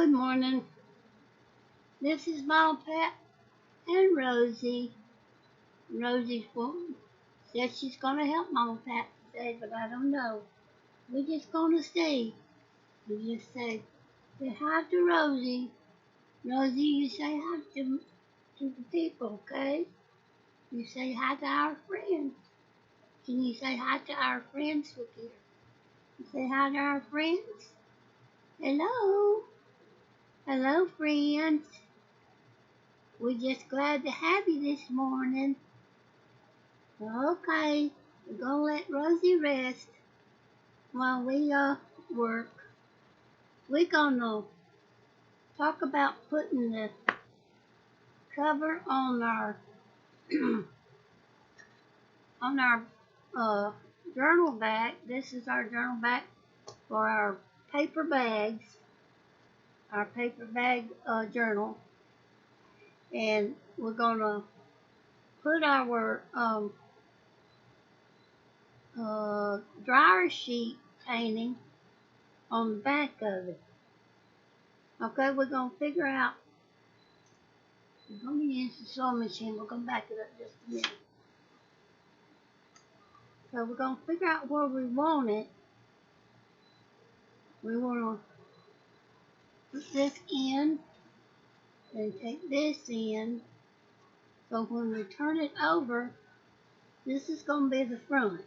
Good morning. This is Mom, Pat, and Rosie. Rosie's woman said she's gonna help Mom, Pat today, but I don't know. We're just gonna see. We just say hi to Rosie. Rosie, you say hi to the people, okay? You say hi to our friends. Can you say hi to our friends? Look here. You say hi to our friends. Hello. Hello, friends. We're just glad to have you this morning. Okay, we're gonna let Rosie rest while we work. We're gonna talk about putting the cover on our on our journal bag. This is our journal bag for our paper bags, our paper bag journal, and we're gonna put our dryer sheet painting on the back of it. Okay, we're gonna figure out. We're gonna use the sewing machine. We're gonna back it up just a minute. So we're gonna figure out where we want it. We wanna put this in and take this in. So when we turn it over, this is gonna be the front.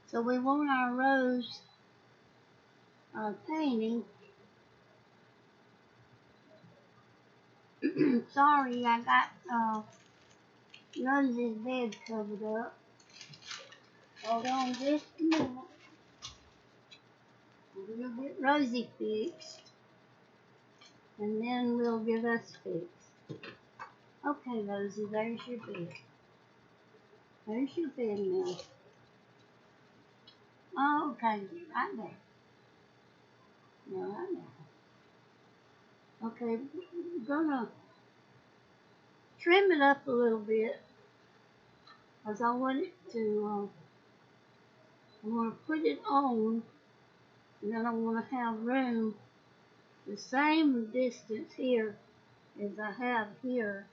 So we want our rose painting. Sorry, I got Rosie's bed covered up. Hold on just a minute. We'll get Rosie fixed, and then we'll get us fixed. Okay, Rosie, there's your bed. There's your bed now. Oh, okay, right there. Yeah, right there. Okay, we're gonna trim it up a little bit, because I want it to, I want to put it on, and then I want to have room the same distance here as I have here.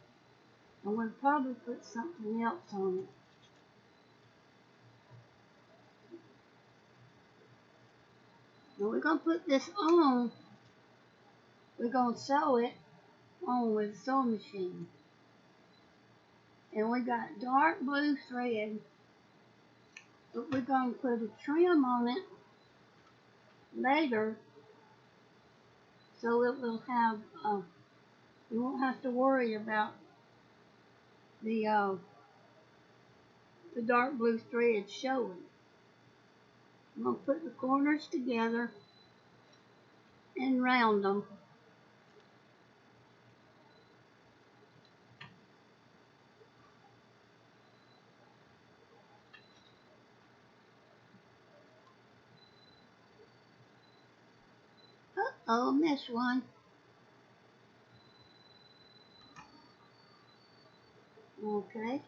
I'm going to probably put something else on it. Now we're going to put this on. We're going to sew it on with a sewing machine. And we got dark blue thread, but we're going to put a trim on it later, so it will have, you won't have to worry about the dark blue thread showing. I'm going to put the corners together and round them. Uh-oh, missed one. Okay.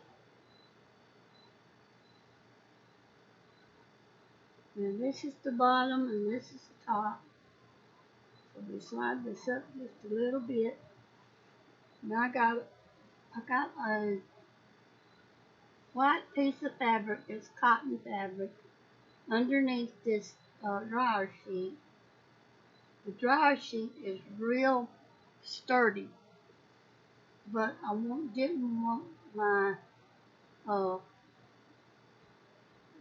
And this is the bottom and this is the top. So we slide this up just a little bit. Now I got a white piece of fabric, it's cotton fabric, underneath this dryer sheet. The dryer sheet is real sturdy, but I didn't want my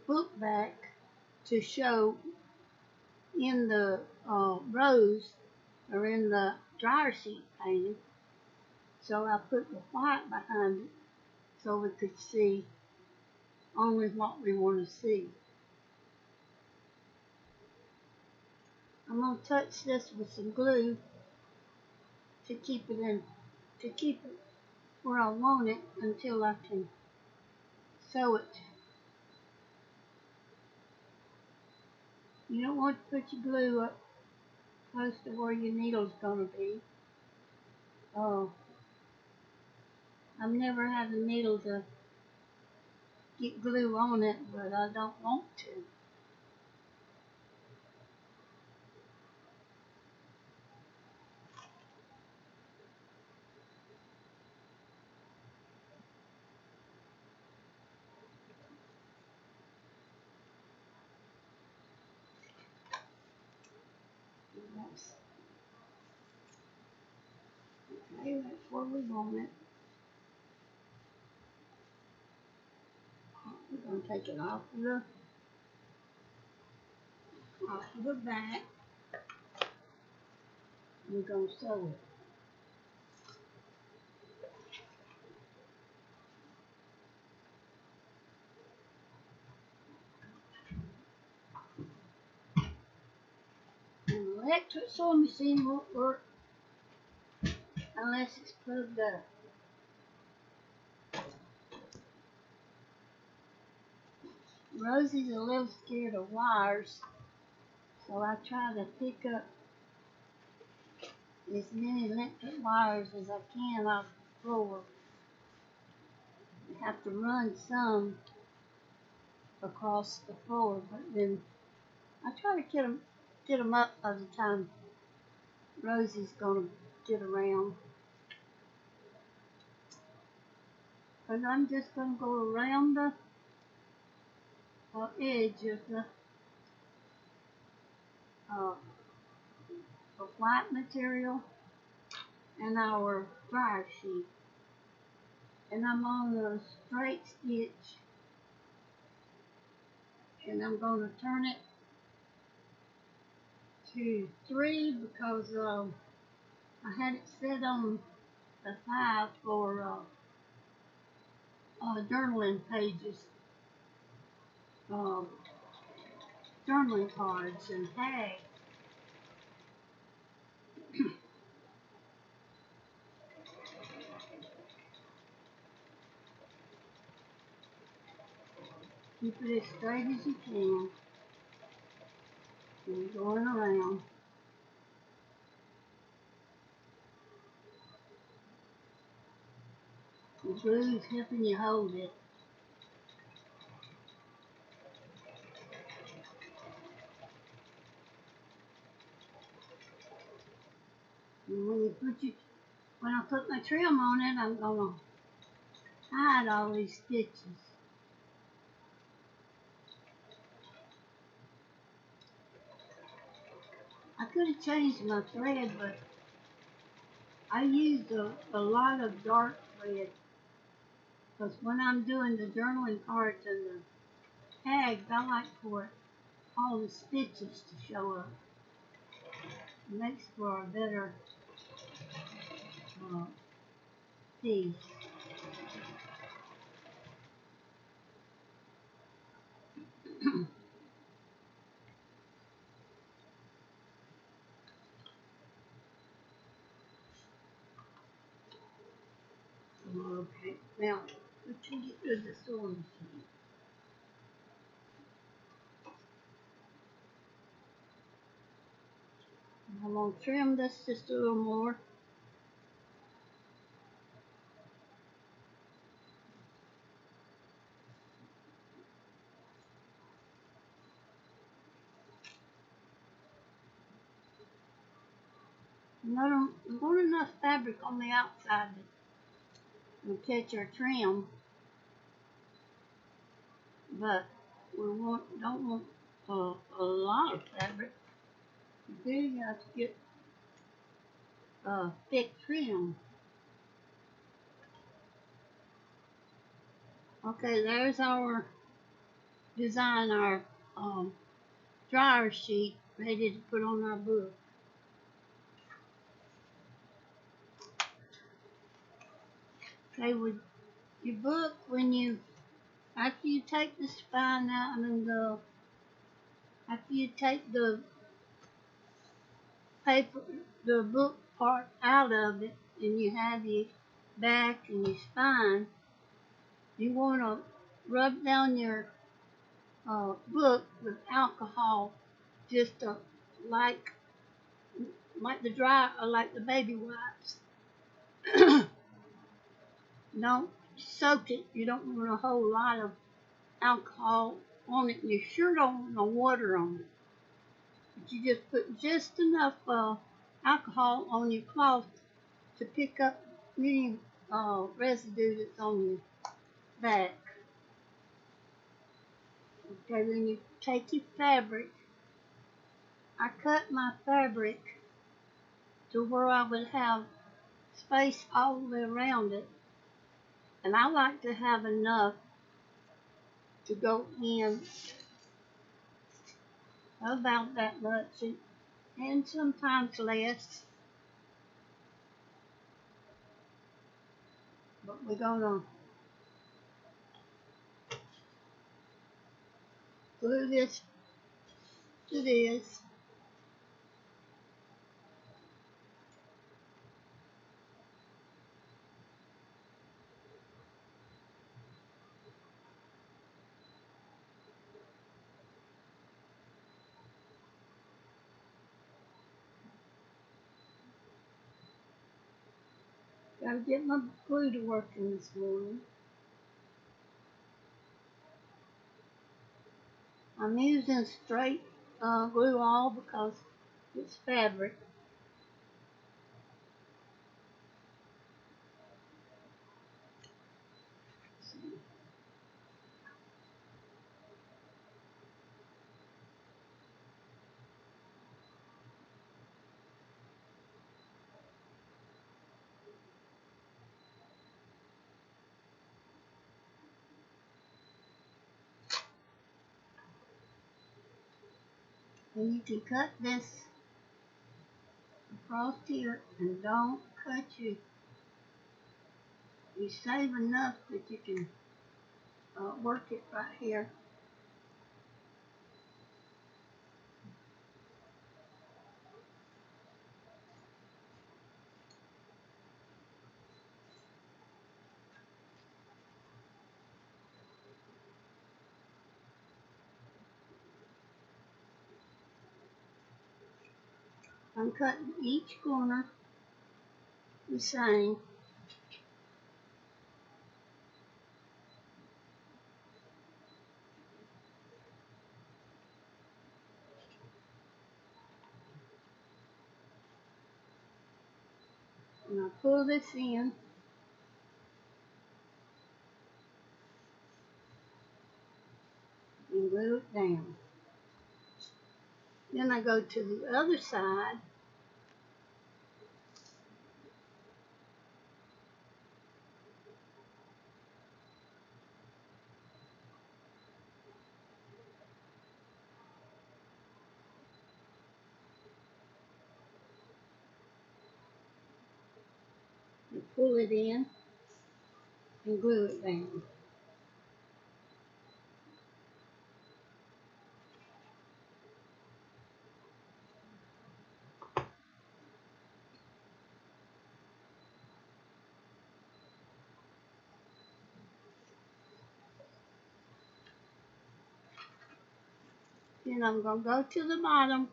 book back to show in the rose or in the dryer sheet painting. So I put the white behind it so we could see only what we want to see. I'm going to touch this with some glue to keep it where I want it until I can sew it. You don't want to put your glue up close to where your needle's going to be. Oh, I've never had a needle to get glue on it, but I don't want to. Okay, that's where we want it. We're going to take it off of the back. We're going to sew it. An electric sewing machine won't work unless it's plugged up. Rosie's a little scared of wires, so I try to pick up as many electric wires as I can off the floor. I have to run some across the floor, but then I try to get them up by the time Rosie's gonna get around. Cause I'm just gonna go around the edge of uh, the white material and our dryer sheet. And I'm on a straight stitch, and I'm gonna turn it to 3 because I had it set on the 5 for journaling pages, uh, journaling cards and tags. Keep it as straight as you can. And going around. The glue is helping you hold it. And when I put my trim on it, I'm gonna hide all these stitches. I could have changed my thread, but I used a lot of dark thread because when I'm doing the journaling cards and the tags, I like for all the stitches to show up. It makes for a better piece. Okay, now we can get rid of the sewing machine. I'm going to trim this just a little more. We want enough fabric on the outside to catch our trim, but we don't want a lot of fabric. You have to get thick trim. Okay, there's our design, our dryer sheet ready to put on our book. Okay, with your book, after you take the spine out and after you take the paper, the book part out of it, and you have your back and your spine, you want to rub down your book with alcohol, just like the dry or like the baby wipes. Don't soak it. You don't want a whole lot of alcohol on it. You sure don't want no water on it. But you just put just enough alcohol on your cloth to pick up any residue that's on your back. Okay, then you take your fabric. I cut my fabric to where I would have space all the way around it. And I like to have enough to go in about that much and sometimes less. But we're gonna glue this to this. Gotta get my glue to working this morning. I'm using straight glue all because it's fabric. And you can cut this across here and don't cut you. You save enough that you can work it right here. I'm cutting each corner the same. And I pull this in and glue it down. Then I go to the other side and pull it in and glue it down. Then I'm going to go to the bottom.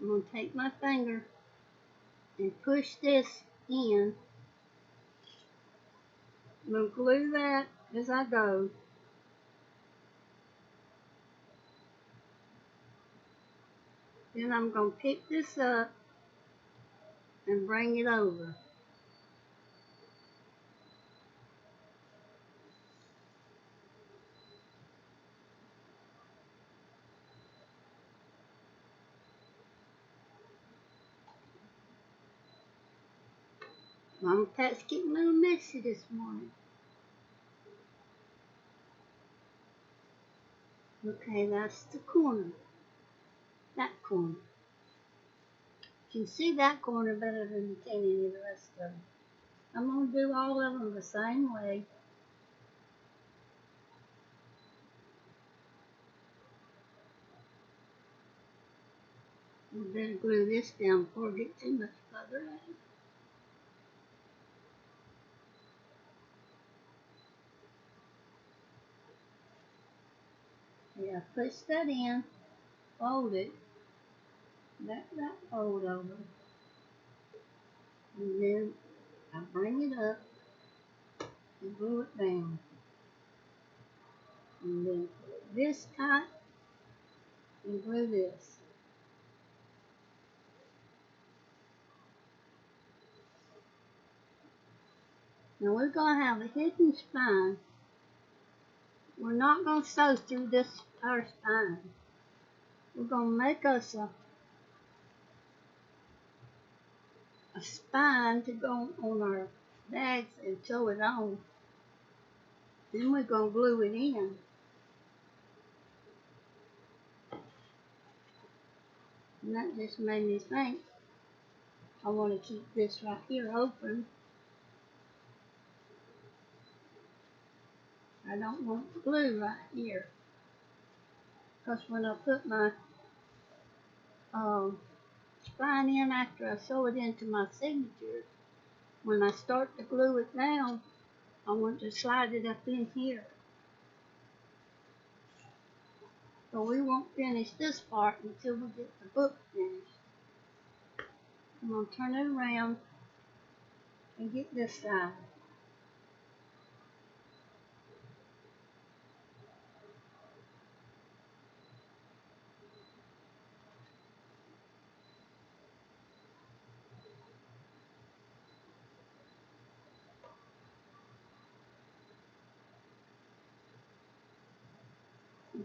I'm going to take my finger and push this in. I'm going to glue that as I go. Then I'm going to pick this up and bring it over. Mama Pat's getting a little messy this morning. Okay, that's the corner. That corner. You can see that corner better than you can any of the rest of them. I'm going to do all of them the same way. You better glue this down before I get too much further in. Yeah, push that in, fold it, let that fold over, and then I bring it up and glue it down. And then put this tight and glue this. Now we're going to have a hidden spine. We're not going to sew through this our spine. We're going to make us a spine to go on our bags and sew it on. Then we're going to glue it in. And that just made me think I want to keep this right here open. I don't want the glue right here. Because when I put my spine in after I sew it into my signature, when I start to glue it down, I want to slide it up in here. So we won't finish this part until we get the book finished. I'm going to turn it around and get this side.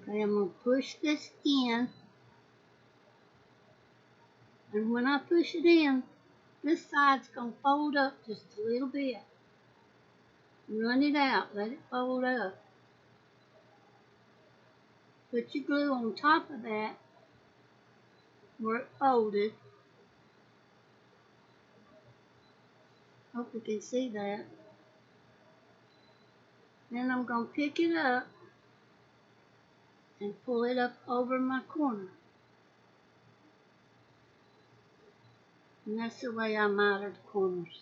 Okay, I'm going to push this in. And when I push it in, this side's going to fold up just a little bit. Run it out, let it fold up. Put your glue on top of that where it folded. Hope you can see that. Then I'm going to pick it up and pull it up over my corner. And that's the way I miter the corners.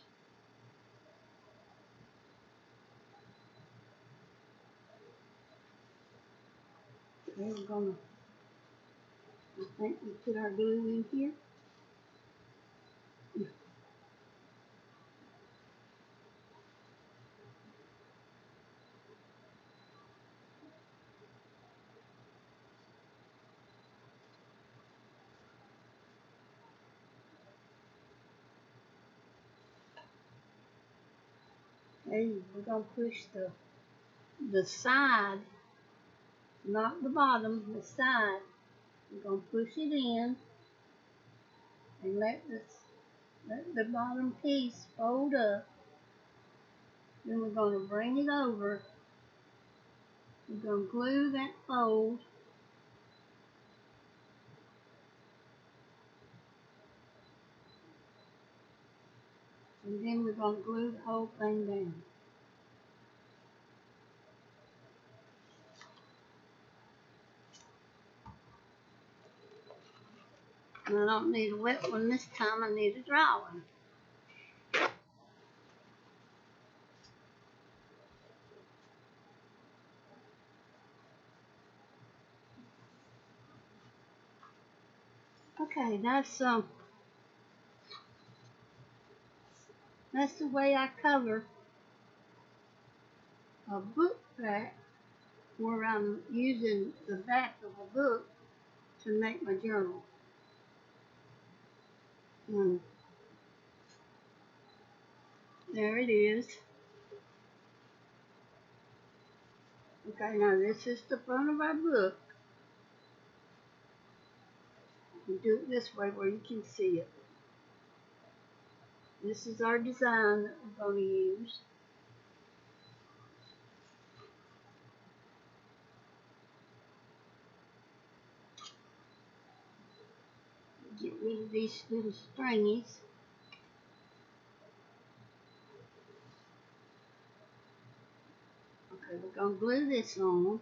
Okay, we're going to, I think we put our glue in here. Okay, we're going to push the side, not the bottom, the side. We're going to push it in and let the bottom piece fold up. Then we're going to bring it over. We're going to glue that fold. And then we're going to glue the whole thing down. And I don't need a wet one this time, I need a dry one. Okay, that's the way I cover a book back where I'm using the back of a book to make my journal. And there it is. Okay, now this is the front of our book. You do it this way where you can see it. This is our design that we're going to use. Get rid of these little stringies. Okay, we're going to glue this on.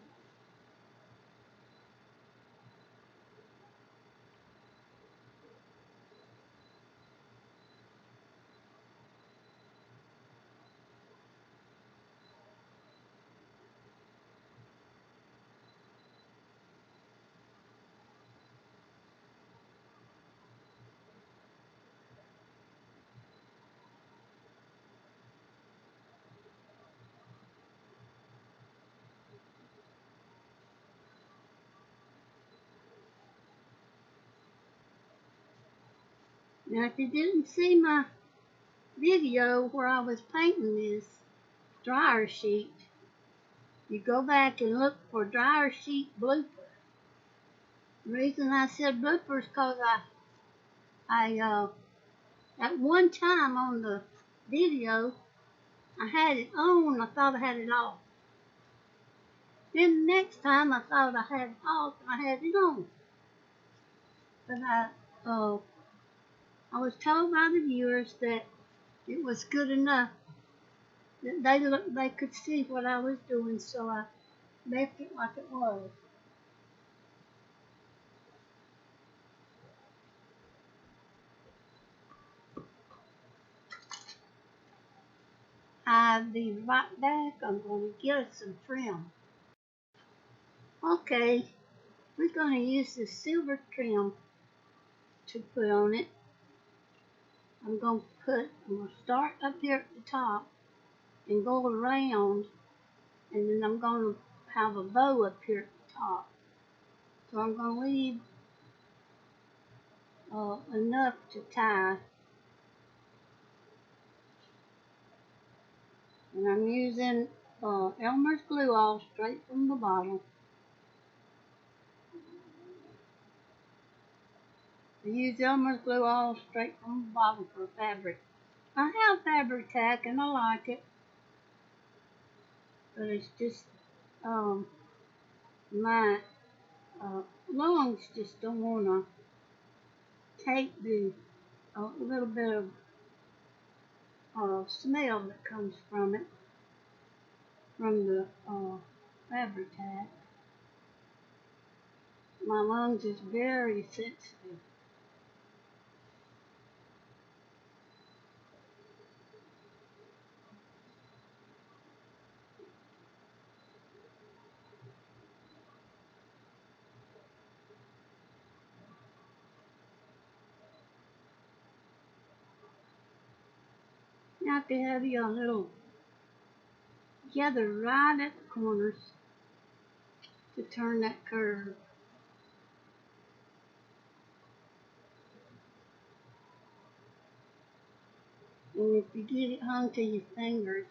Now, if you didn't see my video where I was painting this dryer sheet, you go back and look for dryer sheet blooper. The reason I said bloopers because I At one time on the video, I had it on, I thought I had it off. Then the next time I thought I had it off, and I had it on. But I was told by the viewers that it was good enough, that they could see what I was doing, so I left it like it was. I'll be right back. I'm going to get some trim. Okay, we're going to use the silver trim to put on it. I'm going to start up here at the top and go around, and then I'm going to have a bow up here at the top. So I'm going to leave enough to tie. And I'm using Elmer's Glue All straight from the bottle. I use Elmer's Glue All straight from the bottle for fabric. I have fabric tack and I like it, but it's just my lungs just don't want to take the little bit of smell that comes from it, from the fabric tack. My lungs is very sensitive. You have to have your little together right at the corners to turn that curve. And if you get it hung to your fingers,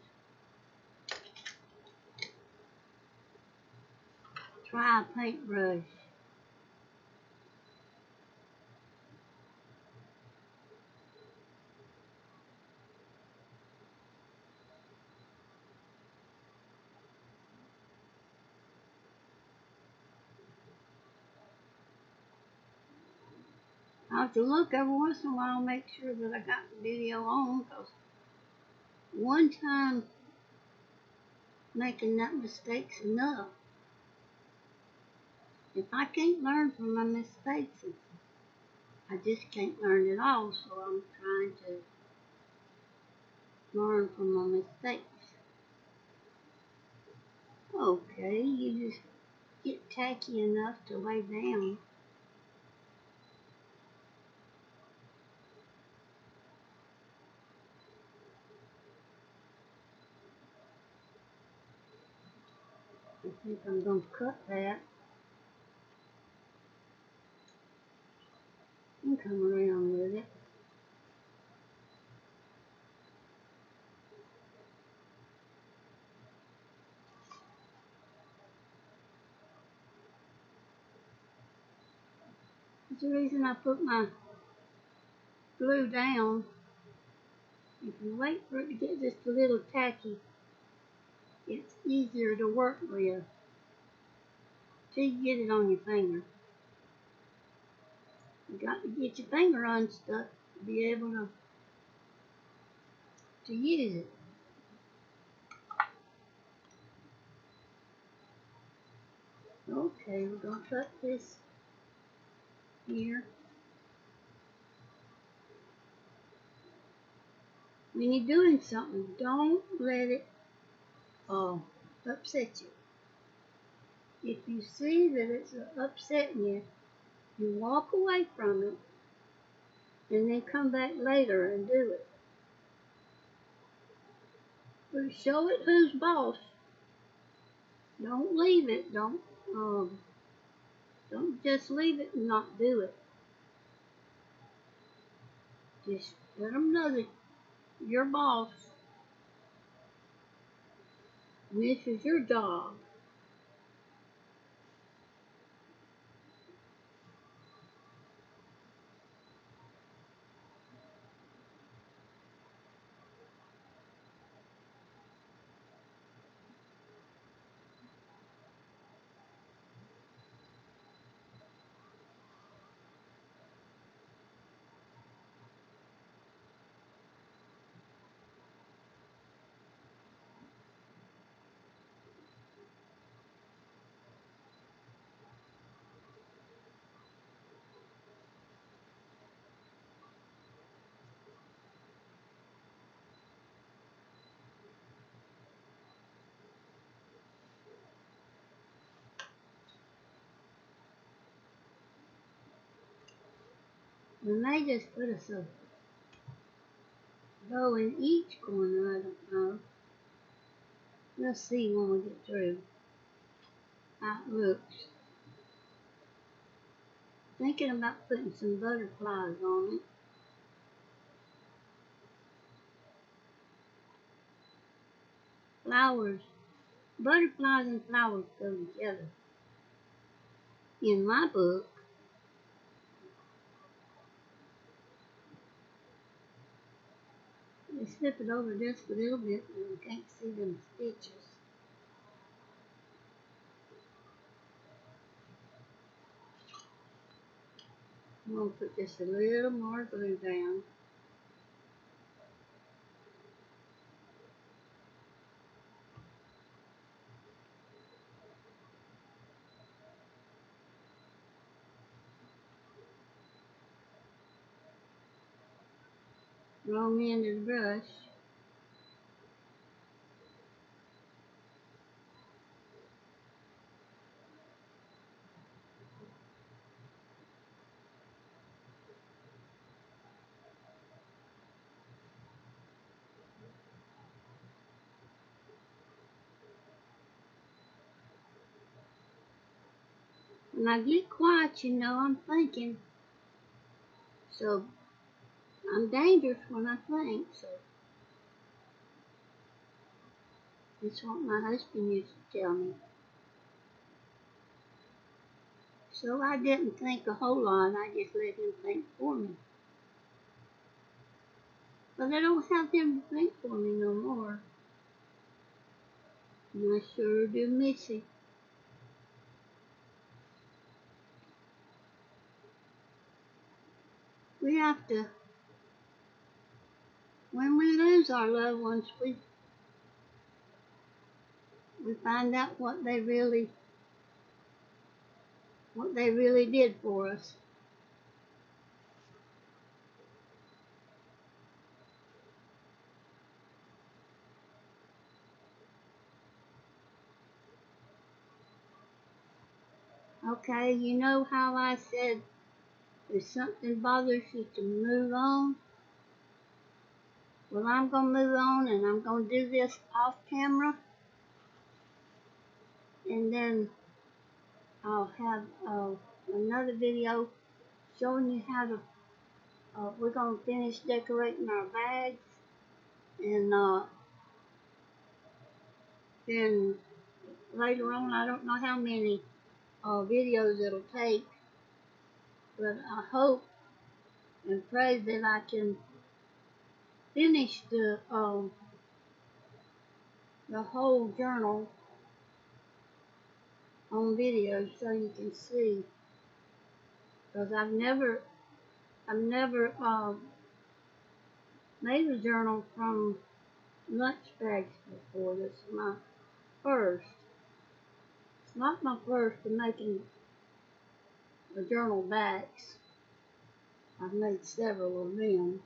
try a paintbrush. I have to look every once in a while, make sure that I got the video on, because one time making that mistake's enough. If I can't learn from my mistakes, I just can't learn at all, so I'm trying to learn from my mistakes. Okay, you just get tacky enough to lay down. I think I'm going to cut that and come around with it. That's the reason I put my glue down. If you wait for it to get just a little tacky, it's easier to work with till you get it on your finger. You got to get your finger unstuck to be able to use it. Okay, we're going to cut this here. When you're doing something, don't let it upset you. If you see that it's upsetting you, you walk away from it and then come back later and do it. But show it who's boss. Don't leave it. Don't just leave it and not do it. Just let them know that you're boss. And this is your job. We may just put us a bow in each corner, I don't know. We'll see when we get through how it looks. Thinking about putting some butterflies on it. Flowers, butterflies and flowers go together. In my book, they slip it over just a little bit and you can't see them stitches. I'm going to put just a little more glue down. Wrong end of the brush. When I get quiet, you know I'm thinking. So I'm dangerous when I think. So that's what my husband used to tell me. So I didn't think a whole lot. I just let him think for me. But I don't have him to think for me no more. And I sure do miss him. We have to, when we lose our loved ones, we find out what they really did for us. Okay, you know how I said if something bothers you to move on? Well, I'm going to move on and I'm going to do this off camera. And then I'll have another video showing you how to, we're going to finish decorating our bags. And then later on, I don't know how many videos it'll take, but I hope and pray that I can finish the whole journal on video so you can see. Because I've never made a journal from lunch bags before. This is my first. It's not my first in making the journal backs. I've made several of them.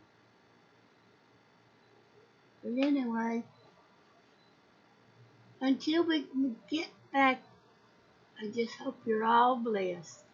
But anyway, until we get back, I just hope you're all blessed.